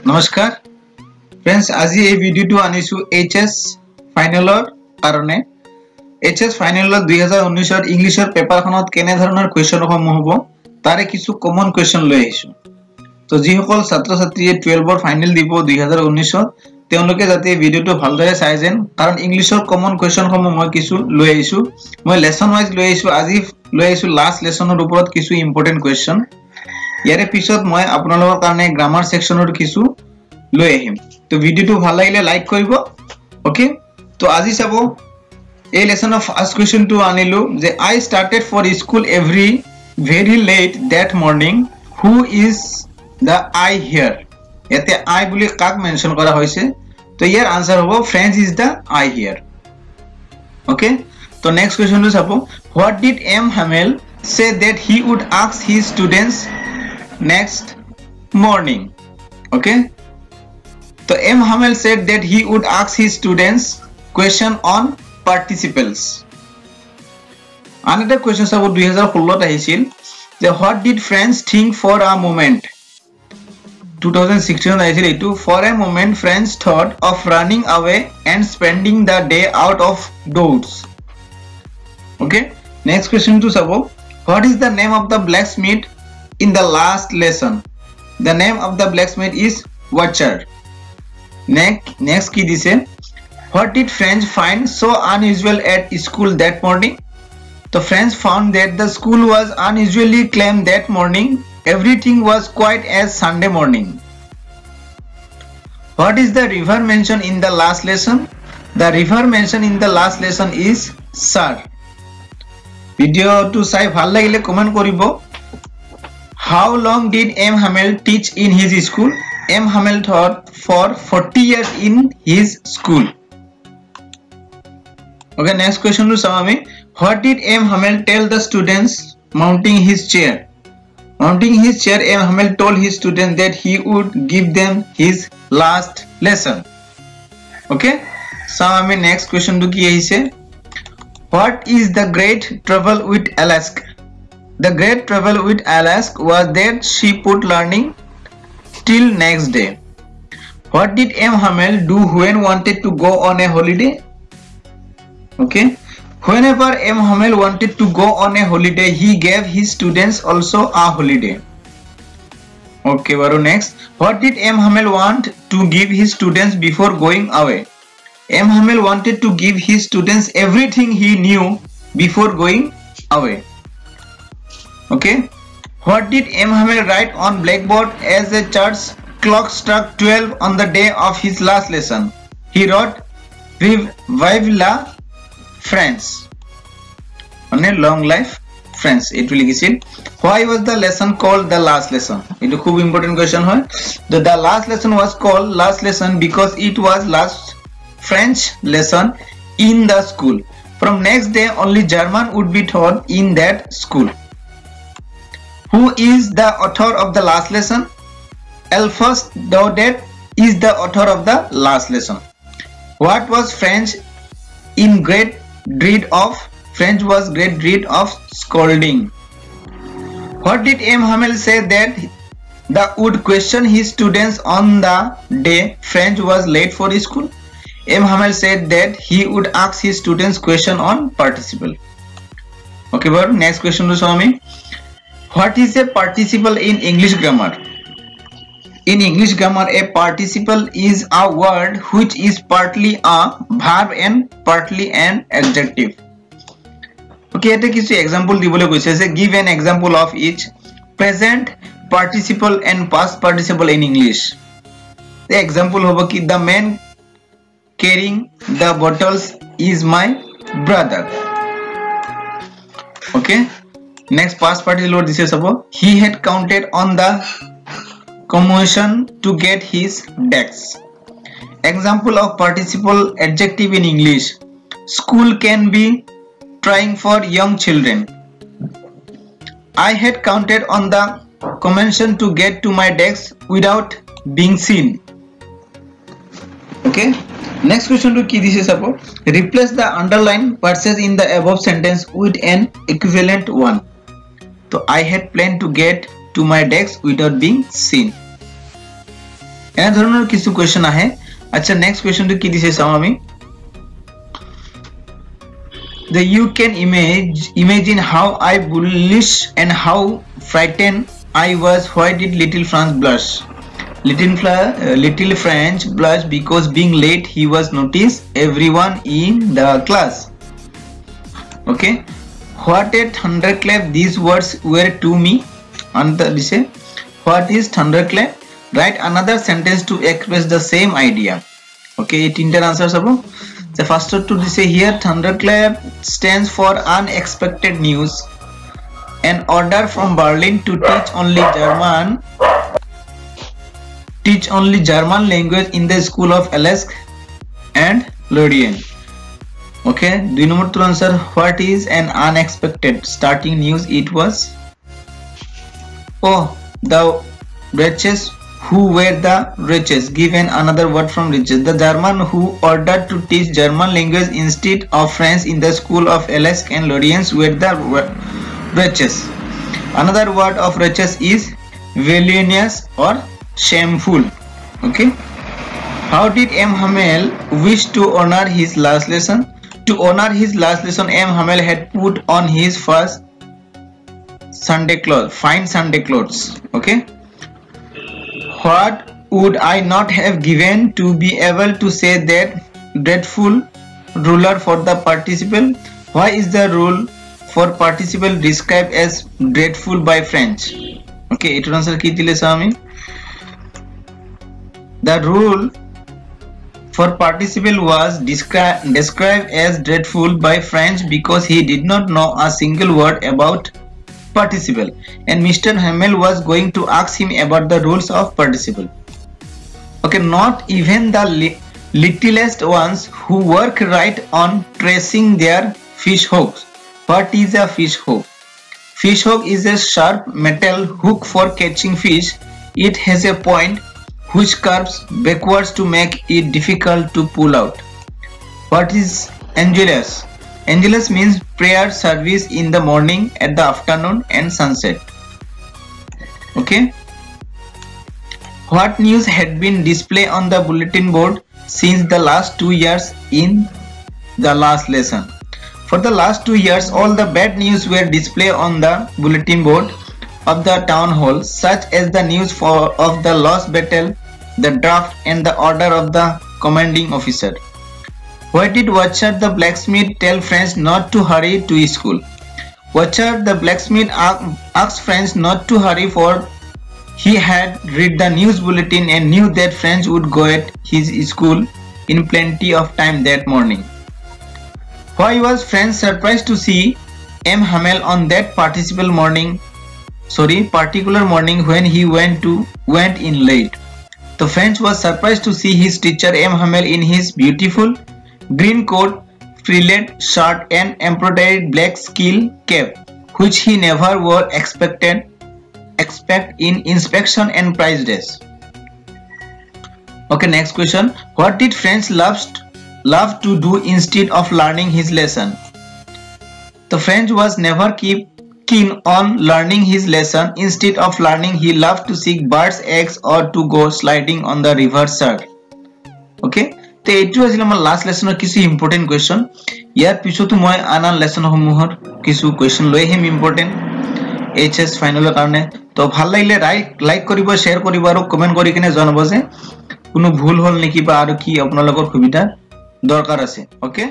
নমস্কাৰ फ्रेंड्स আজি এই ভিডিওটো আনিছো এইচএস ফাইনেলৰ কাৰণে এইচএস ফাইনেলৰ 2019 ৰ ইংলিশৰ পেপাৰখনত কেনে ধৰণৰ কোৱেশ্চন হ'ব তাৰে কিছু কমন কোৱেশ্চন লৈ আহিছো তো যিসকল ছাত্ৰ ছাত্ৰীয়ে 12 ৰ ফাইনেল দিব 2019 তেওঁলোকে যাতে ভিডিওটো ভালদৰে চাই যেন কাৰণ ইংলিশৰ কমন কোৱেশ্চন মই কিছু লৈ আহিছো মই লেসন ওয়াইজ লৈ আহিছো আজি লৈ আহিছো লাষ্ট লেসনৰ ওপৰত কিছু ইম্পৰ্টেন্ট কোৱেশ্চন ইয়াৰে পিছত মই আপোনালোকৰ কাৰণে গ্ৰামাৰ সেকশনৰ কিছু লৈ আহিম তো ভিডিওটো ভাল লাগিলে লাইক কৰিব ওকে তো আজি চাব এই লেসনৰ ফাৰ্স্ট কোৱেশ্চনটো আনিলো যে I started for school very late that morning who is the I here এতে I বুলি কাক মেনশন কৰা হৈছে তো ইয়াৰ আনসাৰ হ'ব friends is the I here okay তো নেক্সট কোৱেশ্চনটো চাব what did M Hamel say that he would ask his students next morning okay so M Hamel said that he would ask his students question on participles another question about 2016 আহিছিল যে what did friends think for a moment 2016 আহিছিল এটো for a moment friends thought of running away and spending the day out of doors okay next question to sabo what is the name of the blacksmith in the last lesson the name of the blacksmith is watcher next ki dise what did friends find so unusual at school that morning the friends found that the school was unusually calm that morning everything was quiet as Sunday morning what is the river mentioned in the last lesson the river mentioned in the last lesson is sir video to sai bhal lagile comment koribo how long did M Hamel teach in his school M Hamel taught for 40 years in his school okay next question to Samami what did M Hamel tell the students mounting his chair M Hamel told his students that he would give them his last lesson okay Samami next question to ki aise what is the great trouble with Ahsec the great trouble with Ahsec was that she put learning till next day what did M Hamel do when wanted to go on a holiday okay whenever M Hamel wanted to go on a holiday he gave his students also a holiday okay baru next what did M Hamel want to give his students before going away M Hamel wanted to give his students everything he knew before going away okay what did M Hamel write on blackboard as the church clock struck 12 on the day of his last lesson he wrote vive la France on a long life friends it will likhil why was the lesson called the last lesson it is khub important question hoy the last lesson was called last lesson because it was last French lesson in the school from next day only German would be taught in that school who is the author of the last lesson Alphonse Daudet is the author of the last lesson what was French in great dread of French was great dread of scolding what did M Hamel say that the would question his students on the day French was late for school M Hamel said that he would ask his students question on participle okay but next question to Swami what is a participle in English grammar in English grammar a participle is a word which is partly a verb and partly an adjective okay eta kichu example dibole koise je give an example of each present participle and past participle in English the example hobo ki the man carrying the bottles is my brother okay next past participle this is about he had counted on the commotion to get his decks example of participle adjective in English school can be trying for young children I had counted on the commotion to get to my decks without being seen okay next question to ki this is about replace the underlined verses in the above sentence with an equivalent one so I had planned to get to my decks without being seen এনে ধৰণৰ কিছু question আহে আচ্ছা next কোৱেশ্চনটো কি দিছে চাও আমি you can imagine how I bullish and how frightened I was. Why did little Franz blush? Little French blushed because being late he was noticed everyone in the class. Okay, what a thunderclap these words were to me. And this say what is thunderclap? Write another sentence to express the same idea. Okay, it inter answers abo. The first to say here thunderclap stands for unexpected news. An order from Berlin to teach only German language in the school of Ahsec and Lorient. Okay, do you know to answer what is an unexpected starting news? It was the wretches who were the riches. Given another word from riches. The German who ordered to teach German language instead of French in the school of Ahsec and Lorient were the riches. Another word of riches is villainous or shameful. Okay. How did M. Hamel wish to honor his last lesson? To honor his last lesson, M. Hamel had put on his first fine Sunday clothes. Okay. What would I not have given to be able to say that dreadful ruler for the participle? Why is the rule for participle described as dreadful by French? Okay, it answer ki dile sami. The rule for participle was described as dreadful by French because he did not know a single word about participle, and Mr. Hamel was going to ask him about the rules of participle. Okay, not even the littlest ones who work right on tracing their fish hooks. What is a fish hook? Fish hook is a sharp metal hook for catching fish. It has a point which curves backwards to make it difficult to pull out. What is Angelus? Angelus means prayer service in the morning, at the afternoon and sunset. Okay. What news had been displayed on the bulletin board since the last 2 years in the last lesson? For the last 2 years, all the bad news were displayed on the bulletin board of the town hall, such as the news of the lost battle, the draft and the order of the commanding officer. Why did Watcher the blacksmith tell French not to hurry to school? Watcher the blacksmith asked French not to hurry, for he had read the news bulletin and knew that French would go at his school in plenty of time that morning. Why was French surprised to see M. Hamel on that particular morning when he went in late? The French was surprised to see his teacher M. Hamel in his beautiful green coat, frilled shirt and embroidered black steel cap, which he never wore except in inspection and prize days. Okay, next question. What did French love to do instead of learning his lesson? The French was never keen on learning his lesson. Instead of learning, he loved to seek birds' eggs or to go sliding on the river side. Okay. তো এইটো আছিল আমাৰ last লেসনৰ কিছু important question ইয়াৰ পিছতো মই আনান lesson সমূহৰ কিছু question লৈ আহিম ইম্পৰ্টেন্ট এইচএস ফাইনালৰ কাৰণে তো ভাল লাগিলে লাইক কৰিব শেয়াৰ কৰিব আৰু কমেন্ট কৰি কিনে জনাব যে কোনো ভুল হল নেকি বা আৰু কি আপোনালোকৰ সুবিধা দৰকাৰ আছে ওকে